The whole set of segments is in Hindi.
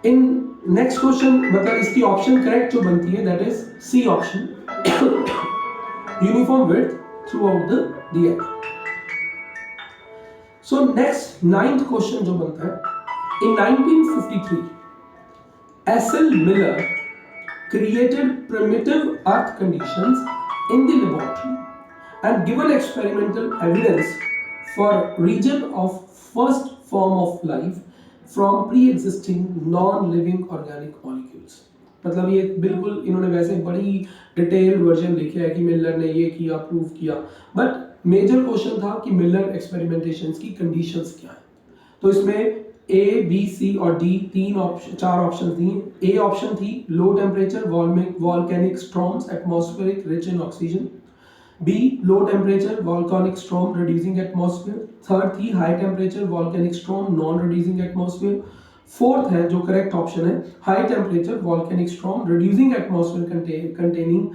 इन नेक्स्ट क्वेश्चन मतलब इसकी ऑप्शन करेक्ट जो बनती है that is C option, uniform width throughout the DNA. So next ninth question जो बनता है, in 1953 S L. Miller created primitive earth conditions in the laboratory and given experimental evidence for region of first form of life from pre-existing non-living organic molecules। मतलब ये बिल्कुल इन्होंने वैसे बड़ी डिटेल्ड वर्जन लिखा है कि मिलर ने ये किया, प्रूव किया, बट मेजर क्वेश्चन था कि मिलर एक्सपेरिमेंटेशंस की कंडीशंस क्या है। तो इसमें ए, बी, सी और डी चार ऑप्शन दिए। ए ऑप्शन थी low temperature volcanic storms atmospheric rich in oxygen, B low temperature volcanic storm reducing atmosphere, third थी high temperature volcanic storm non reducing atmosphere, fourth है जो करेक्ट ऑप्शन है high temperature volcanic storm reducing atmosphere containing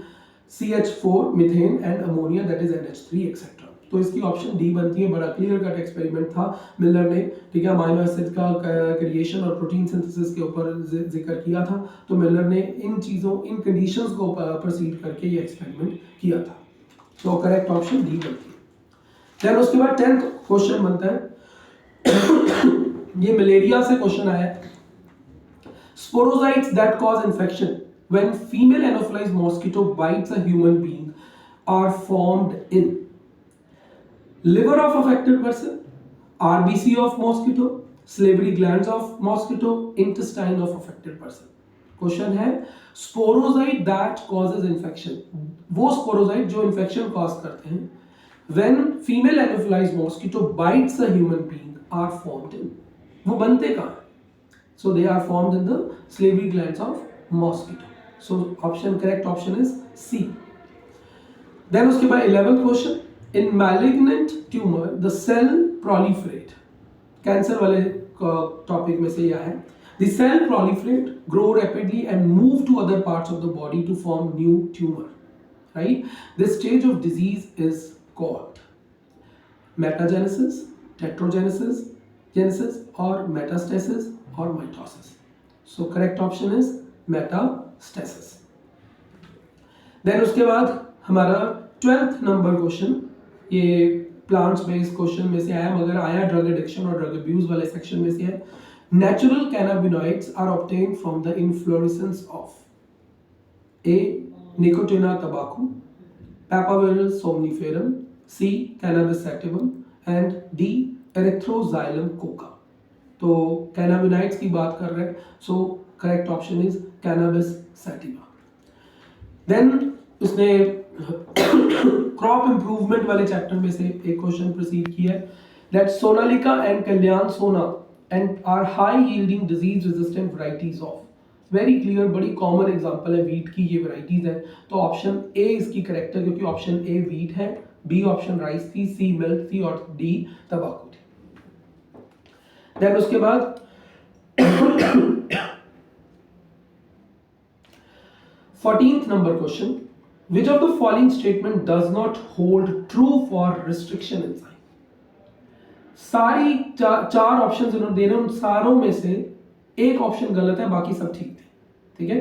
CH4 methane and ammonia that is NH3 etcetera. तो इसकी ऑप्शन डी बनती है। बड़ा क्लियर कट एक्सपेरिमेंट था मिलर ने, ठीक है, अमाइनो एसिड का क्रिएशन और प्रोटीन सिंथेसिस के ऊपर जिक्र किया था। तो मिलर ने इन चीज़ों इन कंडीशंस को प्रोसीड करके ये एक्सपेरिमेंट किया था। तो करेक्ट ऑप्शन डी बनती है। देन उसके बाद 10th क्वेश्चन बनता है ये मलेरिया से क्वेश्चन आया है। Sporozoites that cause infection when female anopheles mosquito bites a human being are formed in liver of affected person, RBC of mosquito, salivary glands of mosquito, intestine of affected person। Question है स्पोरोजाइट दैट कॉजेज इन्फेक्शन, वो स्पोरोजाइट जो इन्फेक्शन कॉज करते हैं when female anopheles mosquito bites a human being are formed in, वो बनते कहाँ हैं? So they are formed in the salivary glands of mosquito। So option correct option is C. Then उसके बाद 11th question, in malignant tumor the cell proliferate, cancer वाले टॉपिक में से यह है, the cell proliferate grow rapidly and move to other parts of the body to form new tumor, right? This stage of disease is called metagenesis, tetrogenesis, genesis or metastasis or mitosis। so correct option is metastasis। then उसके बाद हमारा 12th नंबर क्वेश्चन, ये प्लांट्स बेस्ड क्वेश्चन में से आया, मगर आया ड्रग एडिक्शन और ड्रग अब्यूज वाले सेक्शन में से है। Natural cannabinoids are obtained from the inflorescence of A Nicotiana तंबाकू, Papaver somniferum, C Cannabis sativum and D Erythroxylum coca. तो कैनाबिनॉइड्स की बात कर रहे हैं, so correct option is Cannabis sativa. Then उसने क्रॉप इंप्रूवमेंट वाले चैप्टर में से एक क्वेश्चन प्रोसीड किया है, that Sonalika and Kalyan Sona and are high yielding disease resistant varieties of, very clear बड़ी कॉमन एग्जांपल है वीट की, ये वैरायटीज है। तो ऑप्शन ए इसकी करेक्ट है क्योंकि ऑप्शन ए वीट है, बी ऑप्शन राइस थी, सी मिल्क थी और डी तंबाकू थी। देन उसके बाद 14th number question, which of the following statement does not hold true for restriction enzyme? सारी चार ऑप्शंस उन्होंने दे रहे हैं, उन सारों में से एक ऑप्शन गलत है, बाकी सब ठीक थे, ठीक है।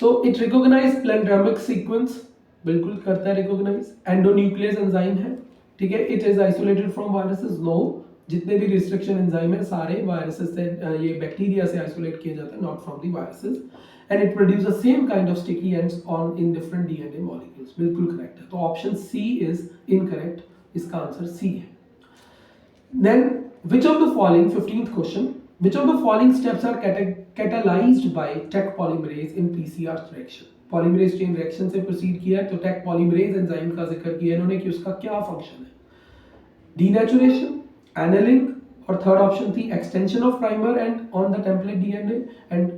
So it recognize palindromic sequence, बिल्कुल करता है रिकॉग्नाइज। एंडोन्यूक्लियस एंजाइम है, ठीक है। It is isolated from viruses, no, जितने भी रिस्ट्रिक्शन एंजाइम है सारे वायरसेस से, ये बैक्टीरिया से आइसोलेट किए जाते हैं, not from the viruses, and it produces the same kind of sticky ends on in different DNA molecules। बिल्कुल करेक्ट है, तो ऑप्शन सी इज इनकरेक्ट, इसका आंसर सी है। then which of the following 15th question, which of the following steps are catalyzed by Taq polymerase in PCR reaction? polymerase chain reaction से प्रोसीड किया है, तो Taq polymerase एंजाइम का जिक्र किया इन्होंने कि उसका क्या फंक्शन है, डीनेचुरेशन, एनालिंग, और थर्ड ऑप्शन थी extension of primer end on the template DNA, and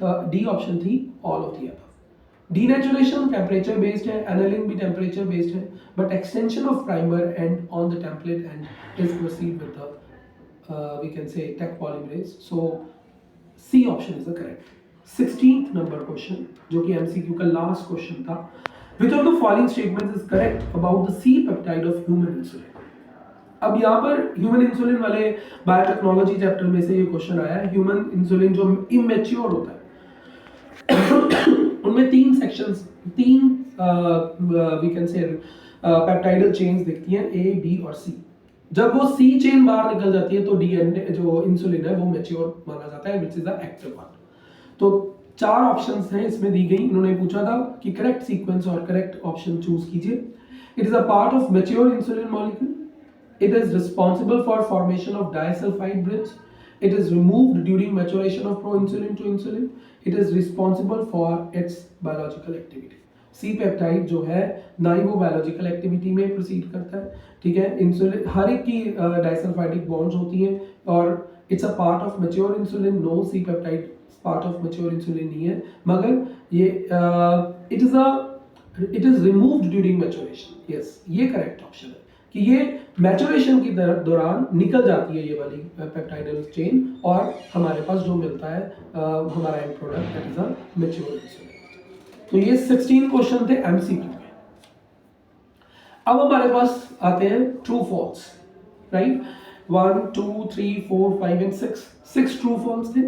D option थी all of the above. Denaturation temperature based है, एनालिंग भी टेम्परेचर बेस्ड है, but extension of primer end on the template and is proceed with the we can say Taq polymerase। So C option is the correct. 16th number question जो कि एमसीक्यू का लास्ट क्वेश्चन था, which of the following statements is correct about the C peptide of human insulin? अब यहाँ पर ह्यूमन इंसुलिन वाले बायोटेक्नोलॉजी चैप्टर में से ये क्वेश्चन आया है, ह्यूमन इंसुलिन जो इमेच्योर होता है उनमें तीन सेक्शंस, तीन we can say peptidyl chains दिखती हैं, ए बी और सी। जब वो सी चेन बाहर निकल जाती है तो डीएनए जो इंसुलिन है वो मैच्योर माना जाता है, which is the active one. तो 4 ऑप्शंस हैं इसमें दी गई, इन्होंने पूछा था कि करेक्ट सीक्वेंस और करेक्ट ऑप्शन चूज कीजिए। It is a part of mature insulin molecule, it is responsible for formation of disulfide bridge, it is removed during maturation of proinsulin to insulin, it is responsible for its biological activity। C peptide जो है ना ही वो बायोलॉजिकल एक्टिविटी में प्रोसीड करता है, ठीक है, इंसुलिन हर एक की डाइसल्फाइडिक बॉन्ड्स होती हैं और it's a part of mature insulin. No, C peptide part of mature insulin नहीं है, मगर ये it is removed during maturation. Yes, ये करेक्ट ऑप्शन है कि ये मैच्योरेशन की दौरान निकल जाती है ये वाली पेप्टाइडल चेन और हमारे पास जो मिलता है हमारा and product, that is a mature insulin. तो ये 16 क्वेश्चन थे एमसीक्यू में। अब हमारे पास आते हैं true false, right. 1 2 3 4 5 and 6 true false थे।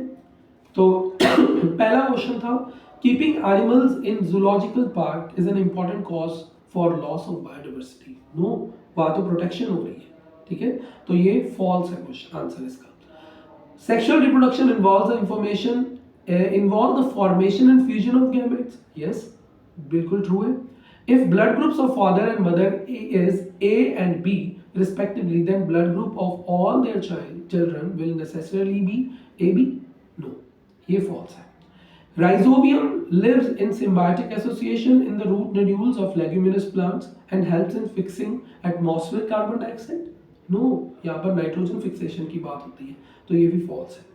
तो पहला क्वेश्चन था keeping animals in zoological park is an important cause for loss of biodiversity. No, वहां तो प्रोटेक्शन हो रही है, ठीक है, तो ये फॉल्स है क्वेश्चन आंसर इसका। Sexual reproduction involves information involve the formation and fusion of gametes। yes, बिल्कुल true है। if blood groups of father and mother is A and B respectively, then blood group of all their children will necessarily be AB। no, ये false है। rhizobium lives in symbiotic association in the root nodules of leguminous plants and helps in fixing atmospheric carbon dioxide। no, यहाँ पर नाइट्रोजन फिक्सेशन की बात होती है, तो ये भी false है।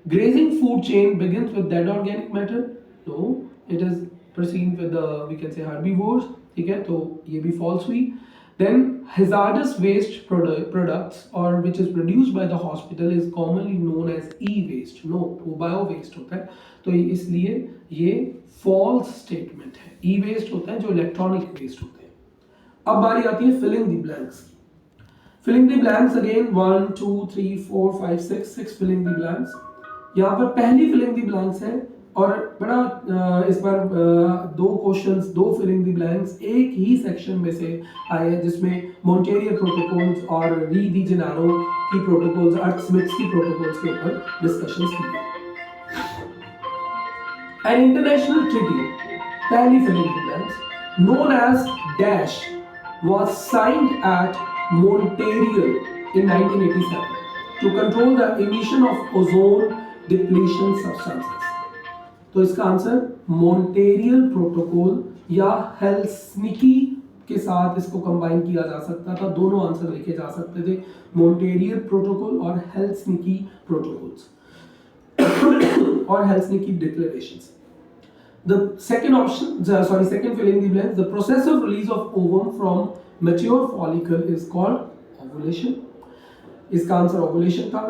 Grazing food chain begins with dead organic matter। no, it is proceed with the we can say herbivores, ठीक है, तो ये भी false हुई। then hazardous waste products or which is produced by the hospital is commonly known as e-waste। no, वो bio waste होता है, तो इसलिए ये false statement है। e-waste होता है जो electronic waste होते हैं। अब बारी आती है filling the blanks। filling the blanks again 1 2 3 4 5 6 filling the blanks। यहाँ पर पहली फिलिंग दी ब्लैंक्स है और बड़ा इस बार 2 क्वेश्चंस, 2 फिलिंग दी ब्लैंक्स एक ही सेक्शन में से आए हैं, जिसमें मोंटेरियर प्रोटोकॉल्स और री डी जेनारो की प्रोटोकॉल्स, अर्थ स्मिथ्स की प्रोटोकॉल्स के ऊपर डिस्कशंस की गई। एन इंटरनेशनल ट्रीटी, पहली filling the blanks, known as dash was signed at Montreal in 1987 to control the emission of ozone depletion substances। तो इसका आंसर मॉन्टेरियल प्रोटोकॉल या हेल्सिंकी के साथ इसको कंबाइन किया जा सकता था, दोनों आंसर लिखे जा सकते थे, मॉन्टेरियल प्रोटोकॉल और हेल्सिंकी प्रोटोकॉल्स और Helsinki declarations. The second option, second filling the blanks, the process of release of ovum from mature follicle is called ovulation। इसका आंसर ओवुलेशन था।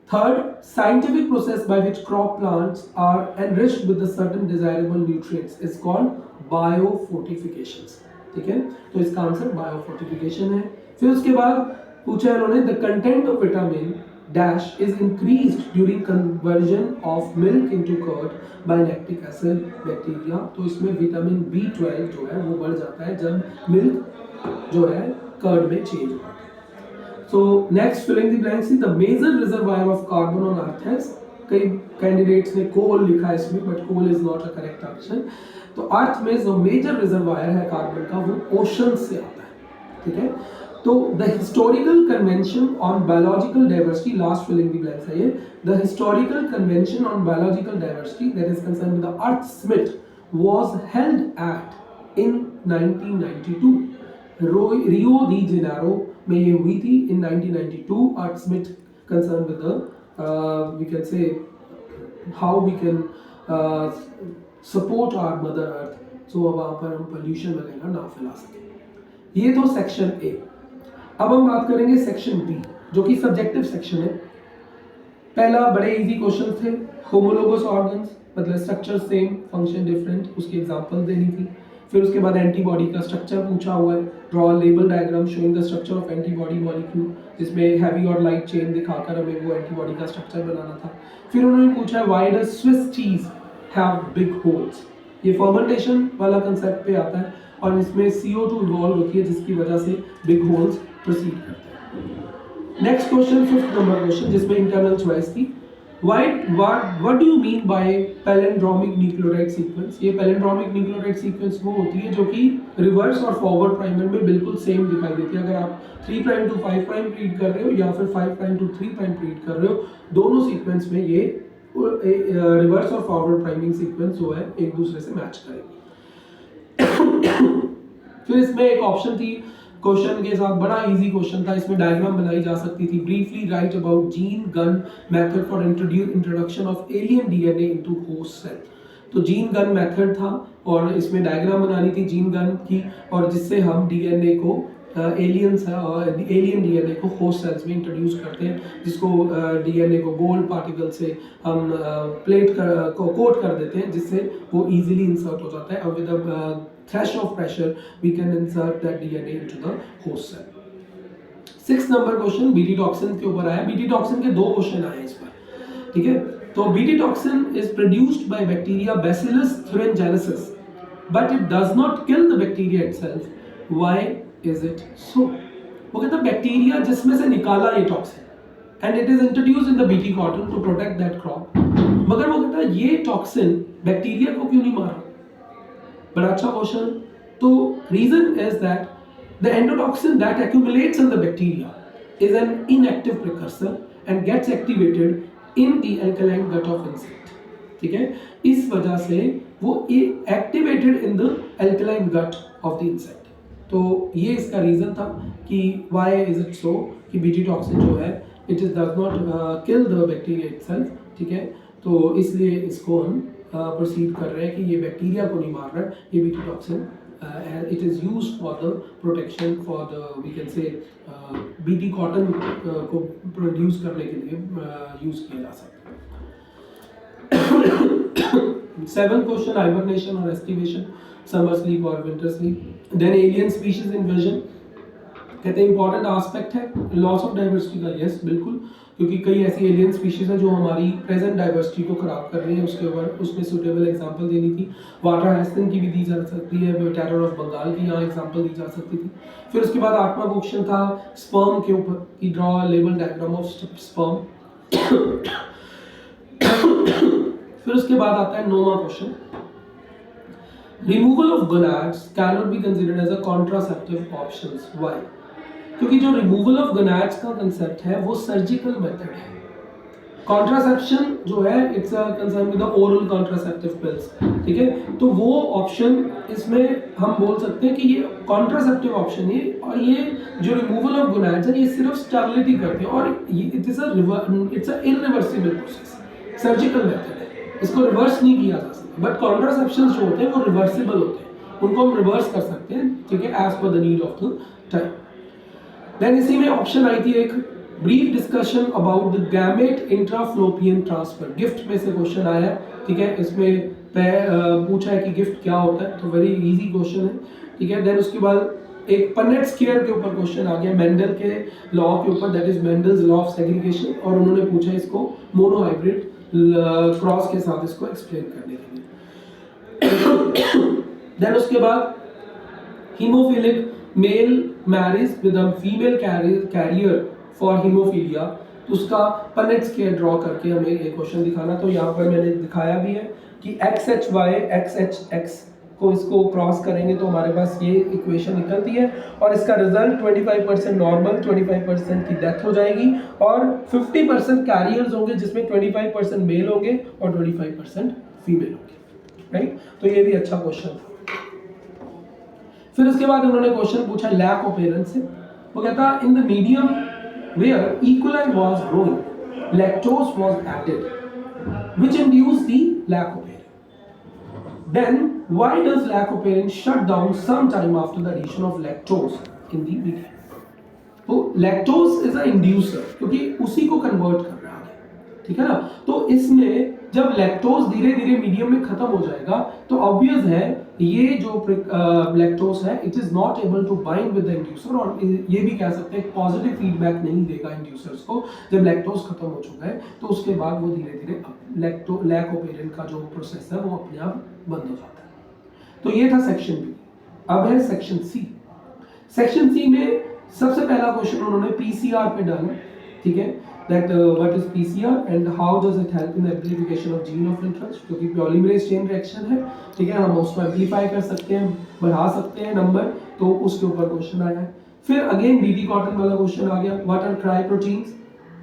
Third, scientific process by which crop plants are enriched with the certain desirable nutrients is called biofortifications, ठीक है, तो इसका आंसर बायोफोर्टिफिकेशन है। फिर उसके बाद पूछा है उन्होंने the content of vitamin dash is increased during conversion of milk into curd by lactic acid bacteria. तो इसमें विटामिन B12 जो है वो बढ़ जाता है जब मिल्क जो है कर्ड में चेंज होता है। So next filling the blanks is the major reservoir of carbon on earth has, कई कैंडिडेट्स ने कोल लिखा है इसमें, but coal is not a correct option. तो अर्थ में जो मेजर रिजर्वायर है कार्बन का वो ओशन से आता है, ठीक है। तो the historical convention on biological diversity, last filling the blanks है ये, the historical convention on biological diversity that is concern with the earth summit was held at in 1992 Rio de Janeiro में ये हुई थी in 1992। Earth summit concern with the we can say how we can support our mother earth, so वहाँ पर हम पोल्यूशन वगैरह ना फैला सकें। ये तो सेक्शन ए। अब हम बात करेंगे सेक्शन बी जो कि सब्जेक्टिव सेक्शन है। पहला बड़े इजी क्वेश्चन थे, होमोलोगस ऑर्गन्स मतलब स्ट्रक्चर सेम फंक्शन डिफरेंट, उसकी एग्जांपल देनी थी। फिर उसके बाद एंटीबॉडी का स्ट्रक्चर पूछा हुआ है, draw label diagram showing the structure of antibody molecule, जिसमें हैवी और लाइट चेन दिखाकर हमें वो एंटीबॉडी का स्ट्रक्चर बनाना था। फिर उन्होंने पूछा है why does Swiss cheese have big holes, ये फर्मेंटेशन वाला कंसेप्ट पे आता है और इसमें CO2 इवॉल्व होती है जिसकी वजह से बिग होल्स प्रोसीड करते हैं। Next question, 5th number question, जिसमें इंटरनल चॉइस थी, what do you mean by palindromic nucleotide sequence? ये palindromic nucleotide sequence वो होती है जो कि रिवर्स और फॉरवर्ड प्राइमर में बिल्कुल सेम दिखाई देती है। अगर आप 3 प्राइम टू 5 प्राइम रीड कर रहे हो या फिर 5 प्राइम टू 3 प्राइम रीड कर रहे हो, दोनों सीक्वेंस में ये रिवर्स और फॉरवर्ड प्राइमिंग सीक्वेंस जो है एक दूसरे से मैच करेंगे। फिर इसमें एक ऑप्शन थी क्वेश्चन के साथ, बड़ा इजी क्वेश्चन था, इसमें डायग्राम बनाई जा सकती थी, briefly write about gene gun method for introduction of alien DNA into host cell. तो जीन गन मेथड था और इसमें डायग्राम बनानी थी जीन गन की, और जिससे हम डीएनए को एलियन डीएनए को होस्ट सेल्स में इंट्रोड्यूस करते हैं, जिसको डीएनए को गोल्ड पार्टिकल से हम प्लेट को कोट कर देते हैं, जिससे वो इजीली इंसर्ट हो जाता है और with a thresh of pressure we can insert that DNA into the host cell. 6th number question BT toxin के ऊपर आया। बीटी टॉक्सिन के 2 क्वेश्चन आए इस पर, ठीक है। तो BT toxin is produced by bacteria bacillus thuringiensis but it does not kill the bacteria itself, why is it so? वो कहता है बैक्टीरिया जिसमें से निकाला ये toxin and it is introduced in the BT cotton to protect that crop, मगर वो कहता है ये टॉक्सिन बैक्टीरिया को क्यों नहीं मारा? बड़ा अच्छा क्वेश्चन। तो reason is that the endotoxin that accumulates in the bacteria is an inactive precursor and gets activated in the alkaline gut of insect, ठीक है। इस वजह से वो activated in the alkaline gut of the insect। तो ये इसका रीजन था कि why is it so कि बीटी टॉक्सिन जो है it does not kill the bacteria itself, ठीक है। तो इसलिए इसको हम प्रोसीड कर रहे हैं कि ये बैक्टीरिया को नहीं मार रहा है, ये BT toxin it is used for the protection for the we can say BT cotton को प्रोड्यूस करने के लिए यूज किया जा सकता है। 7th क्वेश्चन, हाइबरनेशन और एस्टिवेशन, समर स्लीप और winter sleep. Then alien species invasion, कहते हैं इंपॉर्टेंट एस्पेक्ट है लॉस ऑफ डाइवर्सिटी का। यस बिल्कुल, क्योंकि कई ऐसी एलियन स्पीशीज हैं जो हमारी प्रेजेंट डाइवर्सिटी को खराब कर रही है, उसके ऊपर उसमें सूटेबल एग्जांपल देनी थी। वाटर हैस्टिन की भी दी जा सकती है, टेरर ऑफ बंगाल की यहाँ एग्जांपल दी जा सकती थी। फिर उसके बाद 8वां क्वेश्चन था स्पर्म के ऊपर कि draw label diagram of sperm. फिर उसके बाद आता है 9वां question, removal of gonads can not be considered as a contraceptive options, why? क्योंकि जो रिमूवल ऑफ गोनाड्स का कंसेप्ट है वो सर्जिकल मेथड है। कॉन्ट्रासेप्शन जो है it's a concern with the oral contraceptive pills, ठीक है। तो वो ऑप्शन इसमें हम बोल सकते हैं कि ये कॉन्ट्रासेप्टिव ऑप्शन है, और ये जो रिमूवल ऑफ गोनाड्स है ये सिर्फ स्टेरिलिटी करते हैं, और ये it's a irreversible process, surgical method है, इसको रिवर्स नहीं किया जा सकता। बट कॉन्ट्रासेप्शन जो होते हैं वो रिवर्सिबल होते हैं, उनको हम रिवर्स कर सकते हैं, ठीक है, as per the need of the time. Then इसी में ऑप्शन आई थी एक brief discussion about the gamete intrafallopian transfer, GIFT में से क्वेश्चन आया है, ठीक है। इसमें पूछा है कि गिफ्ट क्या होता है, तो वेरी इजी क्वेश्चन है, ठीक है। देन उसके बाद एक पनेट स्क्वायर के ऊपर क्वेश्चन आ गया मेंडल के लॉ के ऊपर, that is Mendel's law of segregation, और उन्होंने पूछा इसको मोनोहाइब्रिड क्रॉस के साथ इसको एक्सप्लेन करने के लिए। देन उसके बाद haemophilic male marriage with a female carrier for haemophilia, तो उसका पनेट स्क्वायर ड्रॉ करके हमें एक क्वेश्चन दिखाना। तो यहाँ पर मैंने दिखाया भी है कि XHY XHX को इसको क्रॉस करेंगे तो हमारे पास ये इक्वेशन निकलती है, और इसका रिजल्ट 25% नॉर्मल, 25% की डेथ हो जाएगी, और 50% कैरियर्स होंगे जिसमें 25% मेल होंगे और 25% फीमेल होंगे, राइट। तो ये भी अच्छा क्वेश्चन था। फिर उसके बाद उन्होंने क्वेश्चन पूछा लैक ऑफ पेरेंट्स से। वो कहता इन द मीडियम वेयर इक्वलाइन was growing lactose was added which induced the lack of parent. Then why does lack of parent shut down some time after the addition of lactose in the medium? तो लैक्टोज इज अ इंड्यूसर, क्योंकि उसी को कन्वर्ट कर रहा है, ठीक है ना। तो इसमें जब लैक्टोज धीरे धीरे मीडियम में खत्म हो जाएगा तो ऑब्वियस है ये जो लैक्टोज है it is not able to bind with the inducer, और ये भी कह सकते हैं पॉजिटिव फीडबैक नहीं देगा इंड्यूसर्स को। जब लैक्टोज खत्म हो चुका है तो उसके बाद वो धीरे धीरे लैक ऑफ पेरेंट का जो प्रोसेस है वो अपने आप बंद हो जाता है। तो ये था सेक्शन बी। अब है सेक्शन सी। सेक्शन सी में सबसे पहला क्वेश्चन उन्होंने पीसीआर पे डाला, ठीक है, that what is PCR and how does it help in the amplification of gene of interest, क्योंकि पॉलीमरेज चेन रिएक्शन है, ठीक है, हम उसको एम्पलीफाई कर सकते हैं, बढ़ा सकते हैं नंबर, तो उसके ऊपर क्वेश्चन आया है। फिर अगेन बीटी कॉटन वाला क्वेश्चन आ गया, व्हाट आर क्राई प्रोटीन्स,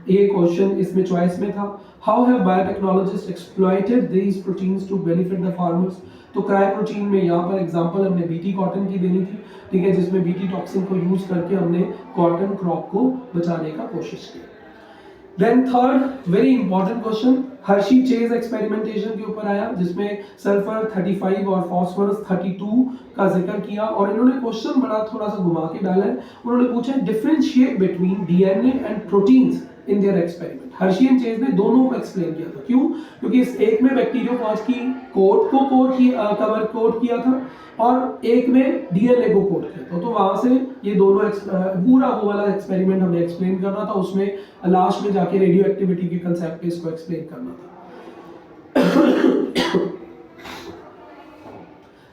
ये क्वेश्चन इसमें चॉइस में था। How have biotechnologist exploited these proteins to benefit the farmers, तो क्राई प्रोटीन में यहाँ पर एग्जांपल हमने बीटी कॉटन की देनी थी, ठीक है, जिसमें बीटी टॉक्सिन को यूज करके हमने कॉटन क्रॉप को बचाने का कोशिश की। Then third very important question Hershey Chase experimentation के ऊपर आया, जिसमें सल्फर 35 और फास्फोरस 32 का जिक्र किया, और इन्होंने क्वेश्चन बड़ा थोड़ा सा घुमा के डाला है। उन्होंने पूछा differentiate between DNA and proteins in their experiment. Hershey and chase ने दोनों को एक्सप्लेन किया था। क्यों? क्योंकि इस एक में बैक्टीरियोफाज की कोट को कोट किया था और एक में डीएनए को कोट किया था। तो वहां से ये दोनों पूरा वो वाला एक्सपेरिमेंट हमें एक्सप्लेन करना था, उसमें लास्ट में जाके रेडियो एक्टिविटी के कंसेप्ट पे इसको एक्सप्लेन करना था।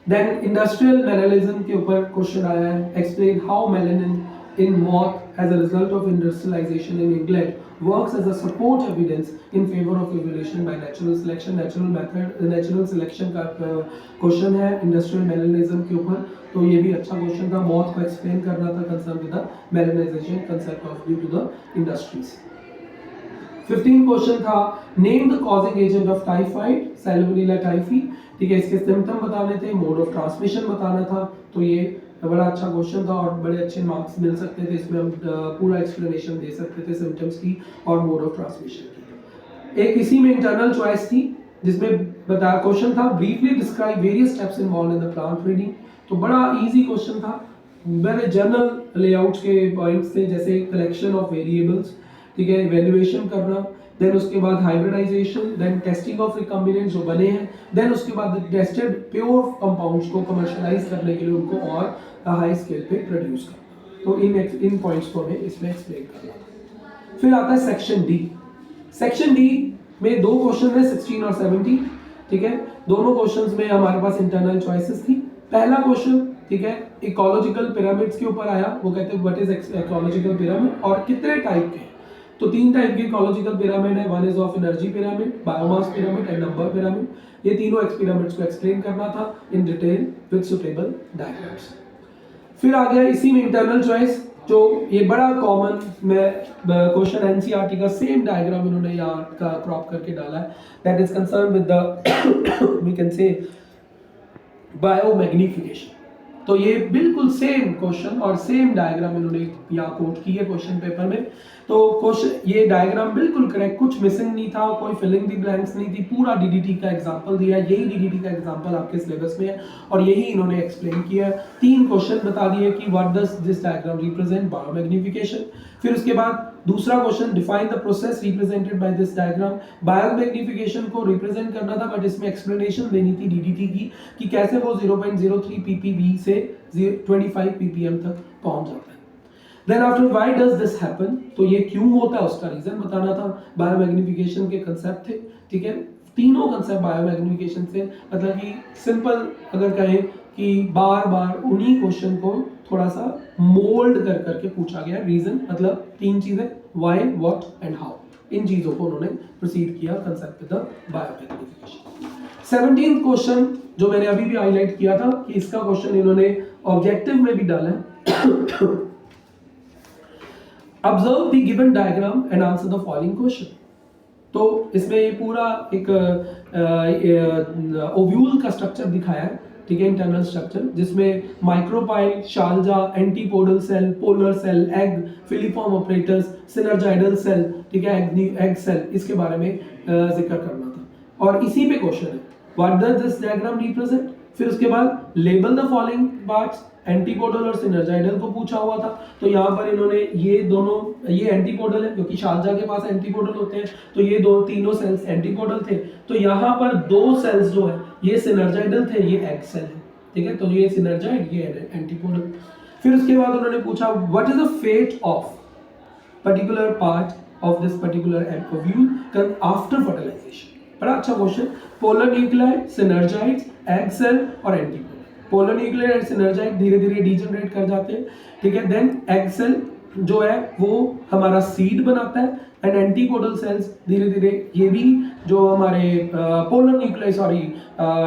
देन इंडस्ट्रियल मेलानिज्म के ऊपर क्वेश्चन आया है, explain how melanin in moth as a result of industrialization in England works as a support evidence in favor of evolution by natural selection। natural method natural selection का क्वेश्चन है इंडस्ट्रियल मेलानिज्म के ऊपर, तो ये भी अच्छा क्वेश्चन था। मॉथ को एक्सप्लेन करना था concern with the melanisation concept of due to the industries. 15 question था name the causing agent of typhoid Salmonella typhi, ठीक है, इसके सिम्टम बताने थे, मोड ऑफ ट्रांसमिशन बताना था। तो ये बड़ा अच्छा क्वेश्चन था और बड़े अच्छे मार्क्स मिल सकते थे इसमें, हम पूरा एक्सप्लेनेशन दे सकते थे सिम्टम्स की और मोड ऑफ ट्रांसमिशन की। एक इसी में इंटरनल चॉइस थी जिसमें बता क्वेश्चन था briefly describe various steps involved in the plant breeding. तो बड़ा इजी क्वेश्चन था, बड़े जनरल लेआउट्स के पॉइंट्स थे, जैसे कलेक्शन ऑफ वेरिएबल्स, ठीक है, इवैल्यूएशन करना, देन उसके बाद hybridisation, then testing of recombinants जो बने हैं, देन उसके बाद टेस्टेड प्योर कंपाउंड्स को कमर्शियलाइज करने के लिए उनको और हाई स्केल पे प्रोड्यूस करना। तो इन पॉइंट्स को हमें इसमें एक्सप्लेन करना। फिर आता है सेक्शन डी। सेक्शन डी में दो क्वेश्चन है 16 और 17, ठीक है, दोनों क्वेश्चंस में हमारे पास इंटरनल चॉइसेस थी। पहला क्वेश्चन, ठीक है, इकोलॉजिकल पिरामिड्स के ऊपर आया, वो कहते हैं व्हाट इज इकोलॉजिकल पिरामिड और कितने टाइप के। तो 3 टाइप के इकोलॉजिकल पिरामिड है, one is of energy pyramid, biomass pyramid and number pyramid. ये तीनों पिरामिड्स को एक्सप्लेन करना था in detail with suitable diagrams. फिर आ गया इसी में इंटरनल चॉइस, जो ये बड़ा कॉमन में क्वेश्चन एनसीईआरटी का सेम डायग्राम इन्होंने यहाँ का क्रॉप करके डाला है, that is concern with the we can say biomagnification. तो ये बिल्कुल सेम क्वेश्चन और सेम डायग्राम इन्होंने यहाँ कोट की है क्वेश्चन पेपर में। तो क्वेश्चन ये डायग्राम बिल्कुल करेक्ट, कुछ मिसिंग नहीं था, कोई फिलिंग दी ब्लैंक्स नहीं थी, पूरा डीडीटी का एग्जांपल दिया है, यही डीडीटी का एग्जांपल आपके सिलेबस में है और यही इन्होंने एक्सप्लेन किया है। 3 क्वेश्चन बता दिए कि what does this diagram represent, biomagnification. फिर उसके बाद दूसरा question define the process represented by this diagram. Biomagnification को रिप्रेजेंट करना था बट इसमें एक्सप्लेनेशन देनी थी डीडीटी की कि कैसे वो 0.03 ppb से 25 ppm तक पहुंच जाता है। Then after why does this happen, तो ये क्यों होता है उसका रीजन बताना था। बायोमैग्निफिकेशन के कंसेप्ट थे, ठीक है, तीनों कंसेप्ट बायोमैग्निफिकेशन से, मतलब कि सिंपल अगर कहें कि बार बार उन्हीं क्वेश्चन को थोड़ा सा मोल्ड कर करके पूछा गया। रीजन मतलब 3 चीजें, व्हाई, व्हाट एंड हाउ, इन चीजों को उन्होंने प्रोसीड किया concept with the biomagnification. 17th question जो मैंने अभी भी हाईलाइट किया था कि इसका क्वेश्चन इन्होंने ऑब्जेक्टिव में भी डाला है। Observe the given diagram and answer the following question। तो इसमें ये पूरा एक ओव्यूल का स्ट्रक्चर दिखाया है, ठीक है, इंटरनल स्ट्रक्चर, जिसमें micropyle, chalaza, antipodal cell, polar cell, egg, filiform operators, synergidal cell, ठीक है, एग सेल, इसके बारे में जिक्र करना था। और इसी पे क्वेश्चन है what does this diagram represent, फिर उसके बाद लेबल द फॉलोइंग पार्ट्स, एंटीकोडल और सिनर्जाइडल को पूछा हुआ था। तो यहाँ पर इन्होंने ये दोनों, ये एंटीकोडल है क्योंकि शारजा के पास एंटीकोडल होते हैं, तो ये दो तीनों सेल्स एंटीकोडल थे। तो यहाँ पर दो सेल्स जो है ये सिनर्जाइडल थे, ये एक्स सेल है, ठीक है। तो ये सिनर्जाइड, ये एंटीकोडल। फिर उसके बाद उन्होंने पूछा what is the fate of particular part of this particular ovule after fertilisation. बड़ा अच्छा question. Polar nuclei, synergids, egg cell और antipodal. Polar nuclei and synergid धीरे धीरे डीजनरेट कर जाते हैं, ठीक है। देन एग सेल जो है वो हमारा सीड बनाता है, एंड एंटीकोडल सेल्स धीरे धीरे ये भी जो हमारे पोलर न्यूक्लियाई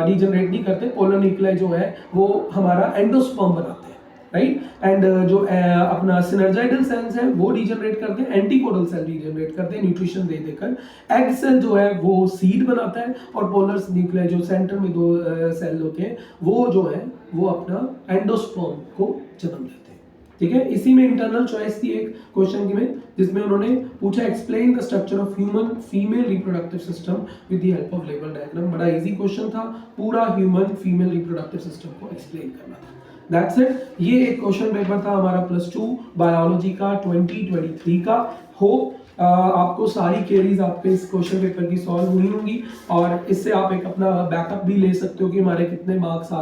डीजनरेट नहीं करते, पोलर न्यूक्लियाई जो है वो हमारा एंडोस्पर्म बनाते हैं, राइट। एंड जो अपना सिनर्जाइडल सेल्स हैं वो डीजनरेट करते हैं, एंटीकोडल सेल डीजनरेट करते हैं न्यूट्रिशन दे देकर। एग सेल जो है वो सीड बनाता है, और पोलर न्यूक्लियाई जो सेंटर में दो सेल होते हैं वो जो है वो अपना एंडोस्पर्म को जन्म देते हैं, ठीक है। इसी में इंटरनल चॉइस थी एक क्वेश्चन की में, जिसमें उन्होंने पूछा explain the structure of human female reproductive system with the help of label diagram. बड़ा इजी क्वेश्चन था, पूरा ह्यूमन फीमेल रिप्रोडक्टिव सिस्टम को एक्सप्लेन करना था। That's it. ये एक क्वेश्चन पेपर था हमारा +2 बायोलॉजी का 2023 का। होप आपको सारी क्वेरीज आपके इस क्वेश्चन पेपर की सॉल्व हुई होंगी, और इससे आप एक अपना बैकअप भी ले सकते हो कि हमारे कितने मार्क्स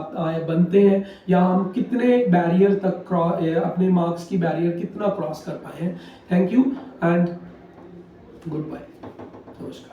बनते हैं, या हम कितने बैरियर तक अपने मार्क्स की बैरियर कितना क्रॉस कर पाए हैं। Thank you and goodbye, नमस्कार।